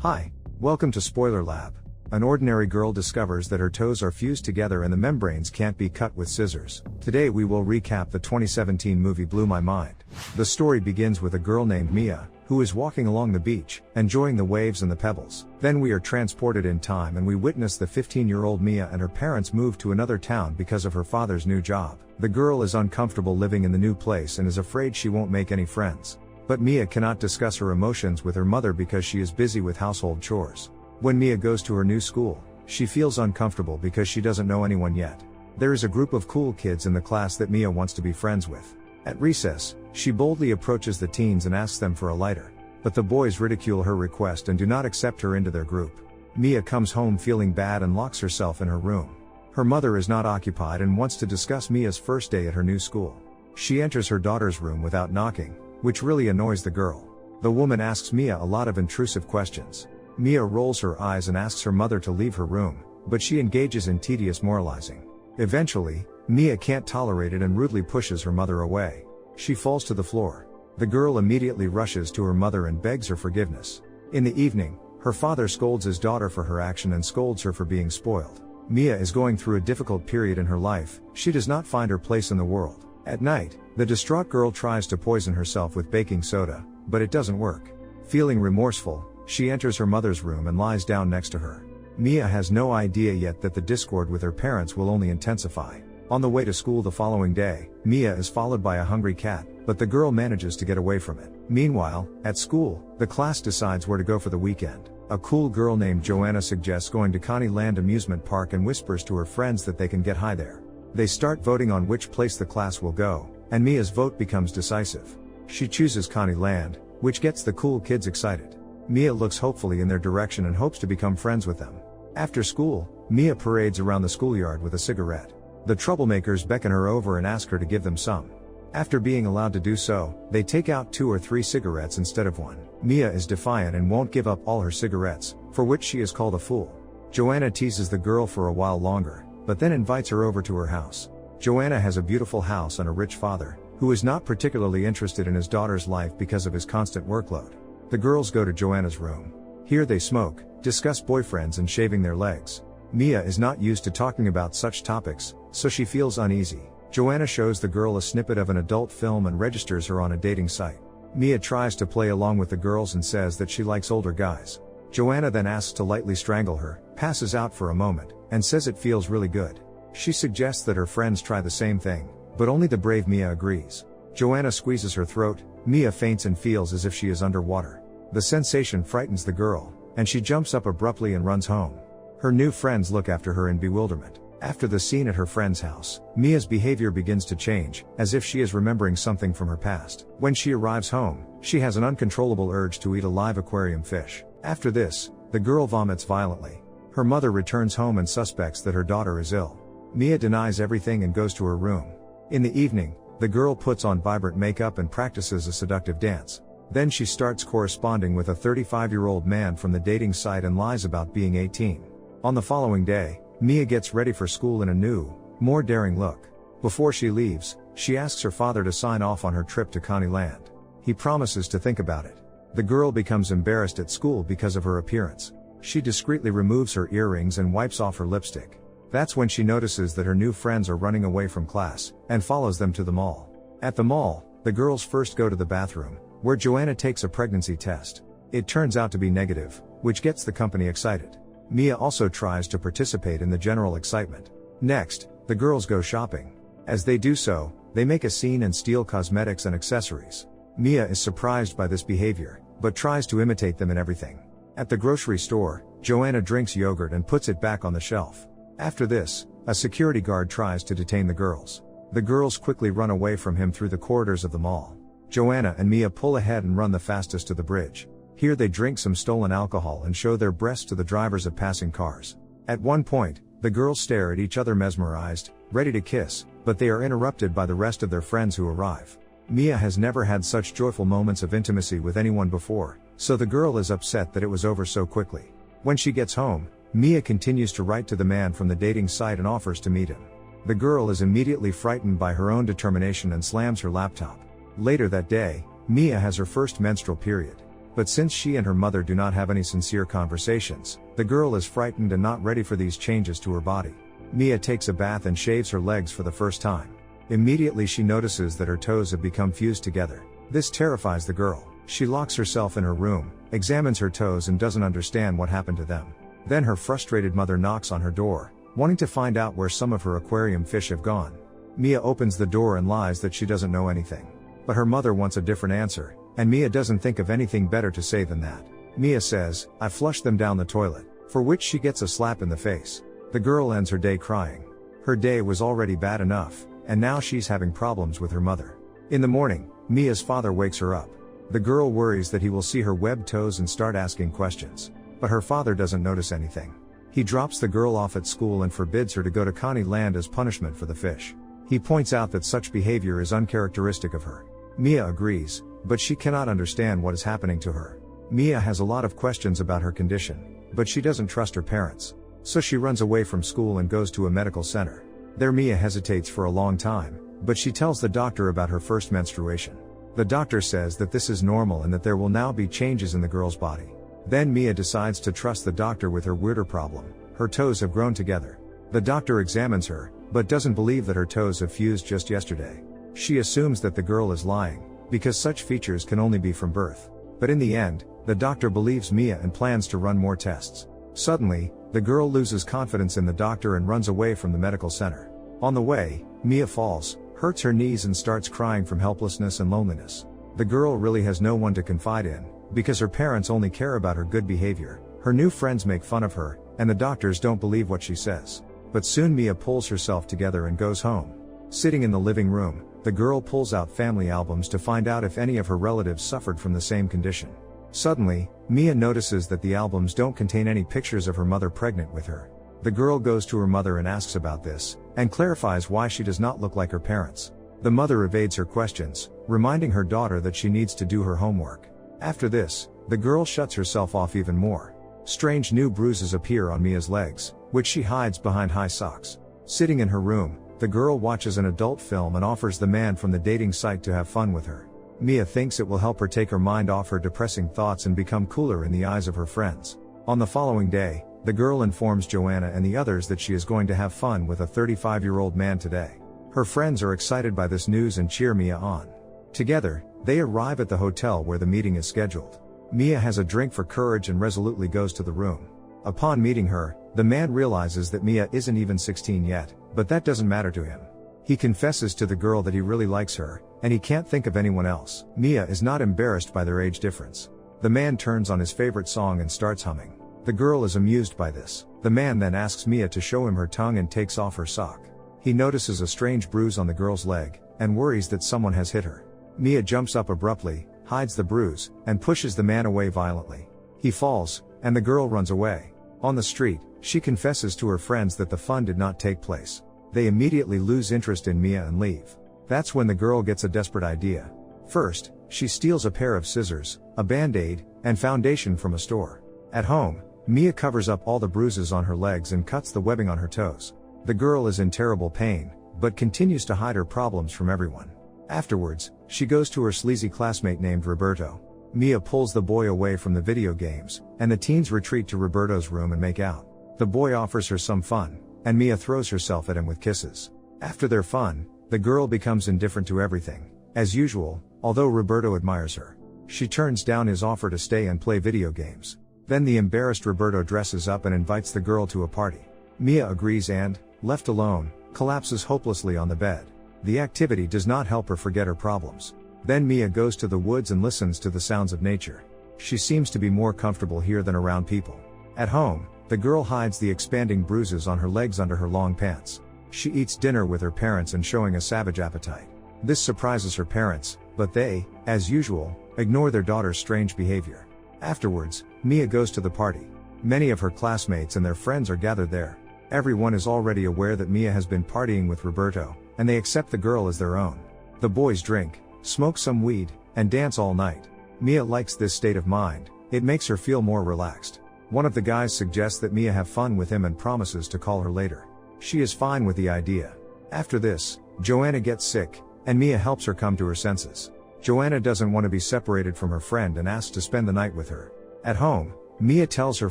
Hi, welcome to Spoiler Lab. An ordinary girl discovers that her toes are fused together and the membranes can't be cut with scissors. Today we will recap the 2017 movie Blew My Mind. The story begins with a girl named Mia, who is walking along the beach, enjoying the waves and the pebbles. Then we are transported in time and we witness the 15-year-old Mia and her parents move to another town because of her father's new job. The girl is uncomfortable living in the new place and is afraid she won't make any friends. But Mia cannot discuss her emotions with her mother because she is busy with household chores. When Mia goes to her new school, she feels uncomfortable because she doesn't know anyone yet. There is a group of cool kids in the class that Mia wants to be friends with. At recess, she boldly approaches the teens and asks them for a lighter. But the boys ridicule her request and do not accept her into their group. Mia comes home feeling bad and locks herself in her room. Her mother is not occupied and wants to discuss Mia's first day at her new school. She enters her daughter's room without knocking, which really annoys the girl. The woman asks Mia a lot of intrusive questions. Mia rolls her eyes and asks her mother to leave her room, but she engages in tedious moralizing. Eventually, Mia can't tolerate it and rudely pushes her mother away. She falls to the floor. The girl immediately rushes to her mother and begs her forgiveness. In the evening, her father scolds his daughter for her action and scolds her for being spoiled. Mia is going through a difficult period in her life. She does not find her place in the world. At night, the distraught girl tries to poison herself with baking soda, but it doesn't work. Feeling remorseful, she enters her mother's room and lies down next to her. Mia has no idea yet that the discord with her parents will only intensify. On the way to school the following day, Mia is followed by a hungry cat, but the girl manages to get away from it. Meanwhile, at school, the class decides where to go for the weekend. A cool girl named Joanna suggests going to Connieland amusement park and whispers to her friends that they can get high there. They start voting on which place the class will go, and Mia's vote becomes decisive. She chooses Connieland, which gets the cool kids excited. Mia looks hopefully in their direction and hopes to become friends with them. After school, Mia parades around the schoolyard with a cigarette. The troublemakers beckon her over and ask her to give them some. After being allowed to do so, they take out 2 or 3 cigarettes instead of 1. Mia is defiant and won't give up all her cigarettes, for which she is called a fool. Joanna teases the girl for a while longer, but then invites her over to her house. Joanna has a beautiful house and a rich father, who is not particularly interested in his daughter's life because of his constant workload. The girls go to Joanna's room. Here they smoke, discuss boyfriends and shaving their legs. Mia is not used to talking about such topics, so she feels uneasy. Joanna shows the girl a snippet of an adult film and registers her on a dating site. Mia tries to play along with the girls and says that she likes older guys. Joanna then asks to lightly strangle her, passes out for a moment, and says it feels really good. She suggests that her friends try the same thing, but only the brave Mia agrees. Joanna squeezes her throat. Mia faints and feels as if she is underwater. The sensation frightens the girl, and she jumps up abruptly and runs home. Her new friends look after her in bewilderment. After the scene at her friend's house, Mia's behavior begins to change, as if she is remembering something from her past. When she arrives home, she has an uncontrollable urge to eat a live aquarium fish. After this, the girl vomits violently. Her mother returns home and suspects that her daughter is ill. Mia denies everything and goes to her room. In the evening, the girl puts on vibrant makeup and practices a seductive dance. Then she starts corresponding with a 35-year-old man from the dating site and lies about being 18. On the following day, Mia gets ready for school in a new, more daring look. Before she leaves, she asks her father to sign off on her trip to Connieland. He promises to think about it. The girl becomes embarrassed at school because of her appearance. She discreetly removes her earrings and wipes off her lipstick. That's when she notices that her new friends are running away from class, and follows them to the mall. At the mall, the girls first go to the bathroom, where Joanna takes a pregnancy test. It turns out to be negative, which gets the company excited. Mia also tries to participate in the general excitement. Next, the girls go shopping. As they do so, they make a scene and steal cosmetics and accessories. Mia is surprised by this behavior, but tries to imitate them in everything. At the grocery store, Joanna drinks yogurt and puts it back on the shelf. After this, a security guard tries to detain the girls. The girls quickly run away from him through the corridors of the mall. Joanna and Mia pull ahead and run the fastest to the bridge. Here they drink some stolen alcohol and show their breasts to the drivers of passing cars. At one point, the girls stare at each other mesmerized, ready to kiss, but they are interrupted by the rest of their friends who arrive. Mia has never had such joyful moments of intimacy with anyone before, so the girl is upset that it was over so quickly. When she gets home, Mia continues to write to the man from the dating site and offers to meet him. The girl is immediately frightened by her own determination and slams her laptop. Later that day, Mia has her first menstrual period. But since she and her mother do not have any sincere conversations, the girl is frightened and not ready for these changes to her body. Mia takes a bath and shaves her legs for the first time. Immediately she notices that her toes have become fused together. This terrifies the girl. She locks herself in her room, examines her toes and doesn't understand what happened to them. Then her frustrated mother knocks on her door, wanting to find out where some of her aquarium fish have gone. Mia opens the door and lies that she doesn't know anything. But her mother wants a different answer, and Mia doesn't think of anything better to say than that. Mia says, "I flushed them down the toilet," for which she gets a slap in the face. The girl ends her day crying. Her day was already bad enough, and now she's having problems with her mother. In the morning, Mia's father wakes her up. The girl worries that he will see her webbed toes and start asking questions. But her father doesn't notice anything. He drops the girl off at school and forbids her to go to Connie Land as punishment for the fish. He points out that such behavior is uncharacteristic of her. Mia agrees, but she cannot understand what is happening to her. Mia has a lot of questions about her condition, but she doesn't trust her parents. So she runs away from school and goes to a medical center. There Mia hesitates for a long time, but she tells the doctor about her first menstruation. The doctor says that this is normal and that there will now be changes in the girl's body. Then Mia decides to trust the doctor with her weirder problem. Her toes have grown together. The doctor examines her, but doesn't believe that her toes have fused just yesterday. She assumes that the girl is lying, because such features can only be from birth. But in the end, the doctor believes Mia and plans to run more tests. Suddenly, the girl loses confidence in the doctor and runs away from the medical center. On the way, Mia falls, hurts her knees and starts crying from helplessness and loneliness. The girl really has no one to confide in, because her parents only care about her good behavior. Her new friends make fun of her, and the doctors don't believe what she says. But soon Mia pulls herself together and goes home. Sitting in the living room, the girl pulls out family albums to find out if any of her relatives suffered from the same condition. Suddenly, Mia notices that the albums don't contain any pictures of her mother pregnant with her. The girl goes to her mother and asks about this, and clarifies why she does not look like her parents. The mother evades her questions, reminding her daughter that she needs to do her homework. After this, the girl shuts herself off even more. Strange new bruises appear on Mia's legs, which she hides behind high socks. Sitting in her room, the girl watches an adult film and offers the man from the dating site to have fun with her. Mia thinks it will help her take her mind off her depressing thoughts and become cooler in the eyes of her friends. On the following day, the girl informs Joanna and the others that she is going to have fun with a 35-year-old man today. Her friends are excited by this news and cheer Mia on. Together, they arrive at the hotel where the meeting is scheduled. Mia has a drink for courage and resolutely goes to the room. Upon meeting her, the man realizes that Mia isn't even 16 yet, but that doesn't matter to him. He confesses to the girl that he really likes her, and he can't think of anyone else. Mia is not embarrassed by their age difference. The man turns on his favorite song and starts humming. The girl is amused by this. The man then asks Mia to show him her tongue and takes off her sock. He notices a strange bruise on the girl's leg, and worries that someone has hit her. Mia jumps up abruptly, hides the bruise, and pushes the man away violently. He falls, and the girl runs away. On the street, she confesses to her friends that the fun did not take place. They immediately lose interest in Mia and leave. That's when the girl gets a desperate idea. First, she steals a pair of scissors, a band-aid, and foundation from a store. At home, Mia covers up all the bruises on her legs and cuts the webbing on her toes. The girl is in terrible pain, but continues to hide her problems from everyone. Afterwards, she goes to her sleazy classmate named Roberto. Mia pulls the boy away from the video games, and the teens retreat to Roberto's room and make out. The boy offers her some fun, and Mia throws herself at him with kisses. After their fun, the girl becomes indifferent to everything. As usual, although Roberto admires her, she turns down his offer to stay and play video games. Then the embarrassed Roberto dresses up and invites the girl to a party. Mia agrees and, left alone, collapses hopelessly on the bed. The activity does not help her forget her problems. Then Mia goes to the woods and listens to the sounds of nature. She seems to be more comfortable here than around people. At home, the girl hides the expanding bruises on her legs under her long pants. She eats dinner with her parents and showing a savage appetite. This surprises her parents, but they, as usual, ignore their daughter's strange behavior. Afterwards, Mia goes to the party. Many of her classmates and their friends are gathered there. Everyone is already aware that Mia has been partying with Roberto, and they accept the girl as their own. The boys drink, smoke some weed, and dance all night. Mia likes this state of mind. It makes her feel more relaxed. One of the guys suggests that Mia have fun with him and promises to call her later. She is fine with the idea. After this, Joanna gets sick, and Mia helps her come to her senses. Joanna doesn't want to be separated from her friend and asks to spend the night with her. At home, Mia tells her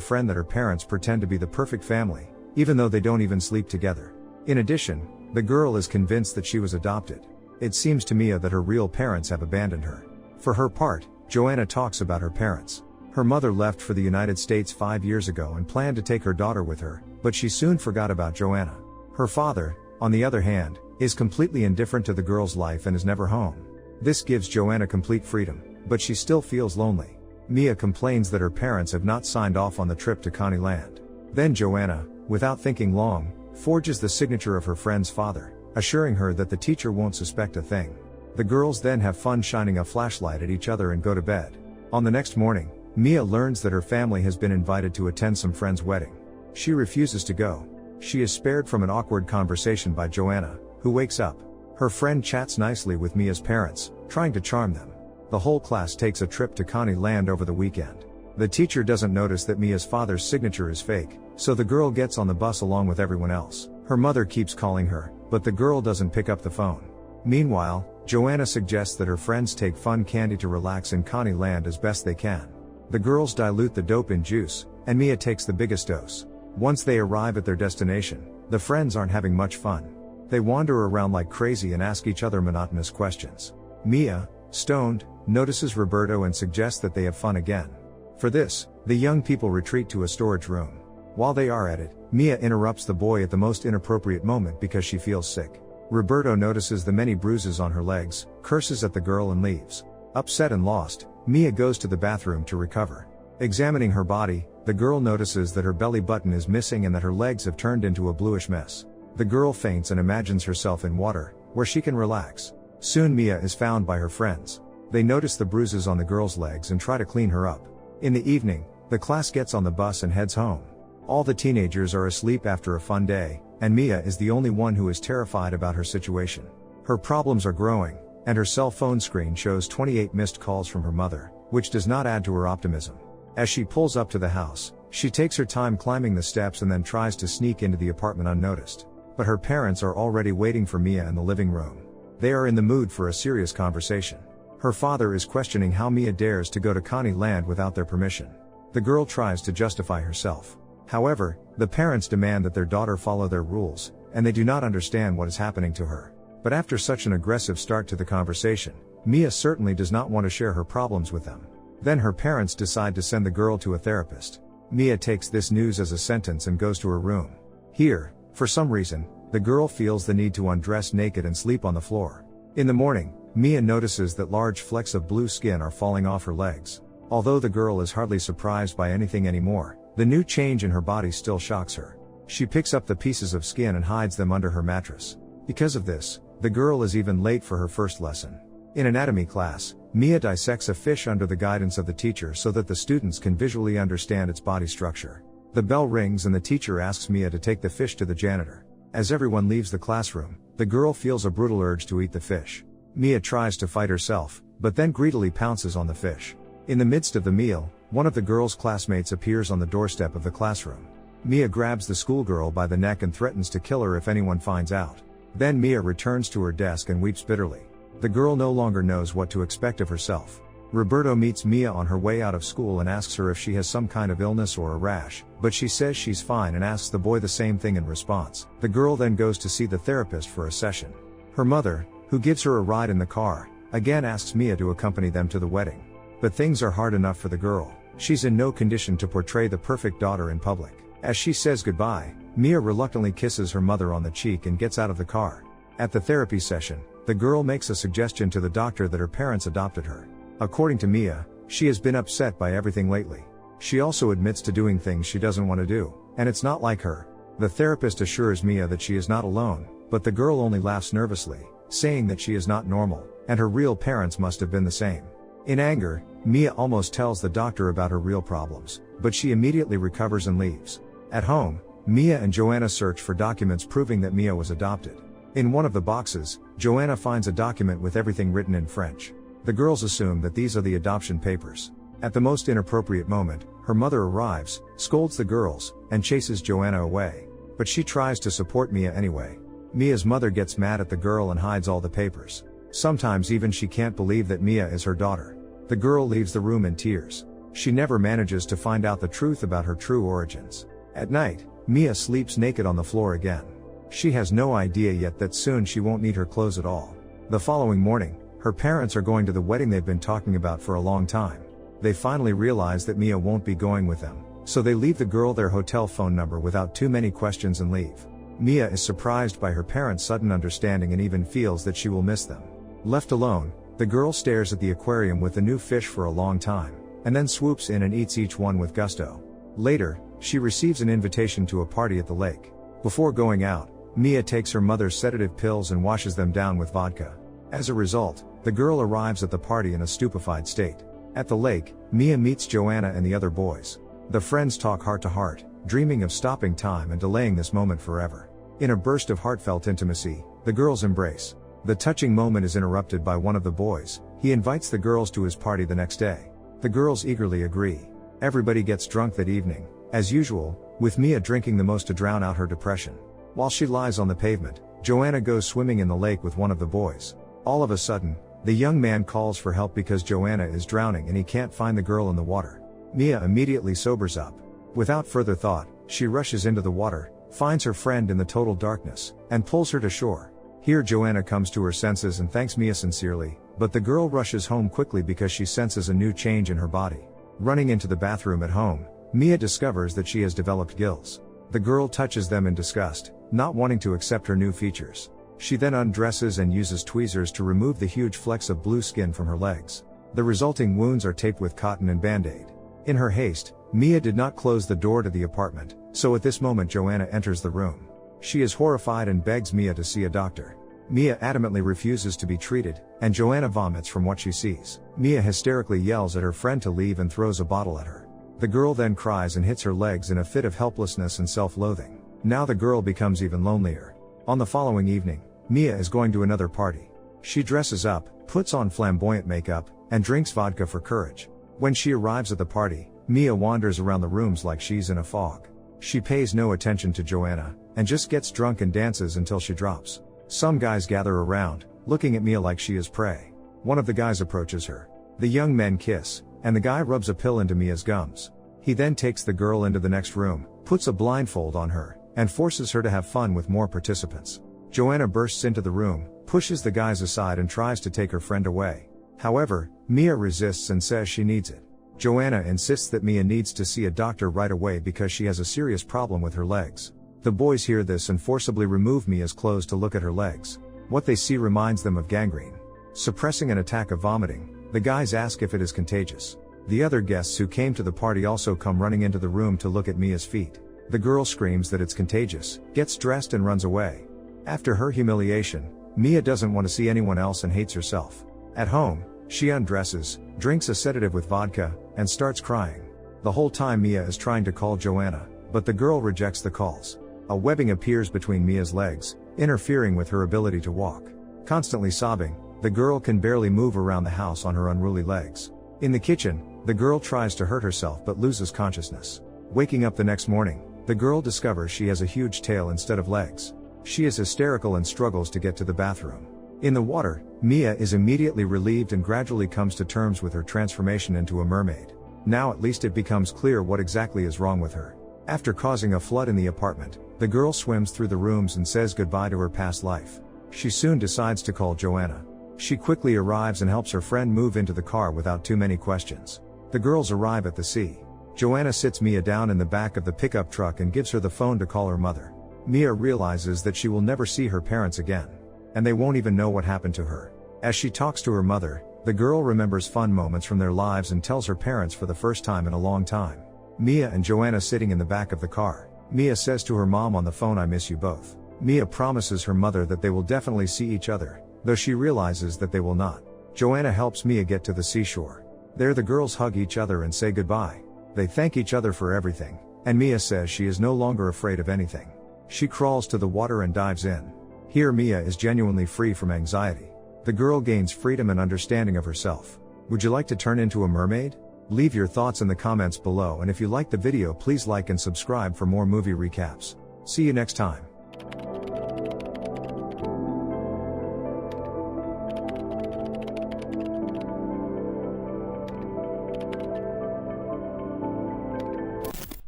friend that her parents pretend to be the perfect family, even though they don't even sleep together. In addition, the girl is convinced that she was adopted. It seems to Mia that her real parents have abandoned her. For her part, Joanna talks about her parents. Her mother left for the United States 5 years ago and planned to take her daughter with her, but she soon forgot about Joanna. Her father, on the other hand, is completely indifferent to the girl's life and is never home. This gives Joanna complete freedom, but she still feels lonely. Mia complains that her parents have not signed off on the trip to Coneyland. Then Joanna, without thinking long, forges the signature of her friend's father, assuring her that the teacher won't suspect a thing. The girls then have fun shining a flashlight at each other and go to bed. On the next morning, Mia learns that her family has been invited to attend some friend's wedding. She refuses to go. She is spared from an awkward conversation by Joanna, who wakes up. Her friend chats nicely with Mia's parents, trying to charm them. The whole class takes a trip to Coneyland over the weekend. The teacher doesn't notice that Mia's father's signature is fake, so the girl gets on the bus along with everyone else. Her mother keeps calling her, but the girl doesn't pick up the phone. Meanwhile, Joanna suggests that her friends take fun candy to relax in Coneyland as best they can. The girls dilute the dope in juice, and Mia takes the biggest dose. Once they arrive at their destination, the friends aren't having much fun. They wander around like crazy and ask each other monotonous questions. Mia, stoned, notices Roberto and suggests that they have fun again. For this, the young people retreat to a storage room. While they are at it, Mia interrupts the boy at the most inappropriate moment because she feels sick. Roberto notices the many bruises on her legs, curses at the girl and leaves. Upset and lost, Mia goes to the bathroom to recover. Examining her body, the girl notices that her belly button is missing and that her legs have turned into a bluish mess. The girl faints and imagines herself in water, where she can relax. Soon Mia is found by her friends. They notice the bruises on the girl's legs and try to clean her up. In the evening, the class gets on the bus and heads home. All the teenagers are asleep after a fun day, and Mia is the only one who is terrified about her situation. Her problems are growing, and her cell phone screen shows 28 missed calls from her mother, which does not add to her optimism. As she pulls up to the house, she takes her time climbing the steps and then tries to sneak into the apartment unnoticed. But her parents are already waiting for Mia in the living room. They are in the mood for a serious conversation. Her father is questioning how Mia dares to go to Coneyland without their permission. The girl tries to justify herself. However, the parents demand that their daughter follow their rules, and they do not understand what is happening to her. But after such an aggressive start to the conversation, Mia certainly does not want to share her problems with them. Then her parents decide to send the girl to a therapist. Mia takes this news as a sentence and goes to her room. Here, for some reason, the girl feels the need to undress naked and sleep on the floor. In the morning, Mia notices that large flecks of blue skin are falling off her legs. Although the girl is hardly surprised by anything anymore, the new change in her body still shocks her. She picks up the pieces of skin and hides them under her mattress. Because of this, the girl is even late for her first lesson. In anatomy class, Mia dissects a fish under the guidance of the teacher so that the students can visually understand its body structure. The bell rings and the teacher asks Mia to take the fish to the janitor. As everyone leaves the classroom, the girl feels a brutal urge to eat the fish. Mia tries to fight herself, but then greedily pounces on the fish. In the midst of the meal, one of the girl's classmates appears on the doorstep of the classroom. Mia grabs the schoolgirl by the neck and threatens to kill her if anyone finds out. Then Mia returns to her desk and weeps bitterly. The girl no longer knows what to expect of herself. Roberto meets Mia on her way out of school and asks her if she has some kind of illness or a rash, but she says she's fine and asks the boy the same thing in response. The girl then goes to see the therapist for a session. Her mother, who gives her a ride in the car, again asks Mia to accompany them to the wedding. But things are hard enough for the girl. She's in no condition to portray the perfect daughter in public. As she says goodbye, Mia reluctantly kisses her mother on the cheek and gets out of the car. At the therapy session, the girl makes a suggestion to the doctor that her parents adopted her. According to Mia, she has been upset by everything lately. She also admits to doing things she doesn't want to do, and it's not like her. The therapist assures Mia that she is not alone, but the girl only laughs nervously, saying that she is not normal, and her real parents must have been the same. In anger, Mia almost tells the doctor about her real problems, but she immediately recovers and leaves. At home, Mia and Joanna search for documents proving that Mia was adopted. In one of the boxes, Joanna finds a document with everything written in French. The girls assume that these are the adoption papers. At the most inappropriate moment, her mother arrives, scolds the girls, and chases Joanna away. But she tries to support Mia anyway. Mia's mother gets mad at the girl and hides all the papers. Sometimes even she can't believe that Mia is her daughter. The girl leaves the room in tears. She never manages to find out the truth about her true origins. At night, Mia sleeps naked on the floor again. She has no idea yet that soon she won't need her clothes at all. The following morning, her parents are going to the wedding they've been talking about for a long time. They finally realize that Mia won't be going with them, so they leave the girl their hotel phone number without too many questions and leave. Mia is surprised by her parents' sudden understanding and even feels that she will miss them. Left alone, the girl stares at the aquarium with the new fish for a long time, and then swoops in and eats each one with gusto. Later, she receives an invitation to a party at the lake. Before going out, Mia takes her mother's sedative pills and washes them down with vodka. As a result, the girl arrives at the party in a stupefied state. At the lake, Mia meets Joanna and the other boys. The friends talk heart to heart, dreaming of stopping time and delaying this moment forever. In a burst of heartfelt intimacy, the girls embrace. The touching moment is interrupted by one of the boys. He invites the girls to his party the next day. The girls eagerly agree. Everybody gets drunk that evening, as usual, with Mia drinking the most to drown out her depression. While she lies on the pavement, Joanna goes swimming in the lake with one of the boys. All of a sudden, the young man calls for help because Joanna is drowning and he can't find the girl in the water. Mia immediately sobers up. Without further thought, she rushes into the water, finds her friend in the total darkness, and pulls her to shore. Here Joanna comes to her senses and thanks Mia sincerely, but the girl rushes home quickly because she senses a new change in her body. Running into the bathroom at home, Mia discovers that she has developed gills. The girl touches them in disgust, not wanting to accept her new features. She then undresses and uses tweezers to remove the huge flecks of blue skin from her legs. The resulting wounds are taped with cotton and band-aid. In her haste, Mia did not close the door to the apartment, so at this moment Joanna enters the room. She is horrified and begs Mia to see a doctor. Mia adamantly refuses to be treated, and Joanna vomits from what she sees. Mia hysterically yells at her friend to leave and throws a bottle at her. The girl then cries and hits her legs in a fit of helplessness and self-loathing. Now the girl becomes even lonelier. On the following evening, Mia is going to another party. She dresses up, puts on flamboyant makeup, and drinks vodka for courage. When she arrives at the party, Mia wanders around the rooms like she's in a fog. She pays no attention to Joanna, and just gets drunk and dances until she drops. Some guys gather around, looking at Mia like she is prey. One of the guys approaches her. The young men kiss, and the guy rubs a pill into Mia's gums. He then takes the girl into the next room, puts a blindfold on her, and forces her to have fun with more participants. Joanna bursts into the room, pushes the guys aside and tries to take her friend away. However, Mia resists and says she needs it. Joanna insists that Mia needs to see a doctor right away because she has a serious problem with her legs. The boys hear this and forcibly remove Mia's clothes to look at her legs. What they see reminds them of gangrene. Suppressing an attack of vomiting, the guys ask if it is contagious. The other guests who came to the party also come running into the room to look at Mia's feet. The girl screams that it's contagious, gets dressed and runs away. After her humiliation, Mia doesn't want to see anyone else and hates herself. At home, she undresses, drinks a sedative with vodka, and starts crying. The whole time Mia is trying to call Joanna, but the girl rejects the calls. A webbing appears between Mia's legs, interfering with her ability to walk. Constantly sobbing, the girl can barely move around the house on her unruly legs. In the kitchen, the girl tries to hurt herself but loses consciousness. Waking up the next morning, the girl discovers she has a huge tail instead of legs. She is hysterical and struggles to get to the bathroom. In the water, Mia is immediately relieved and gradually comes to terms with her transformation into a mermaid. Now at least it becomes clear what exactly is wrong with her. After causing a flood in the apartment, the girl swims through the rooms and says goodbye to her past life. She soon decides to call Joanna. She quickly arrives and helps her friend move into the car without too many questions. The girls arrive at the sea. Joanna sits Mia down in the back of the pickup truck and gives her the phone to call her mother. Mia realizes that she will never see her parents again. And they won't even know what happened to her. As she talks to her mother, the girl remembers fun moments from their lives and tells her parents for the first time in a long time. Mia and Joanna sitting in the back of the car. Mia says to her mom on the phone, "I miss you both." Mia promises her mother that they will definitely see each other, though she realizes that they will not. Joanna helps Mia get to the seashore. There the girls hug each other and say goodbye. They thank each other for everything, and Mia says she is no longer afraid of anything. She crawls to the water and dives in. Here Mia is genuinely free from anxiety. The girl gains freedom and understanding of herself. Would you like to turn into a mermaid? Leave your thoughts in the comments below, and if you liked the video please like and subscribe for more movie recaps. See you next time.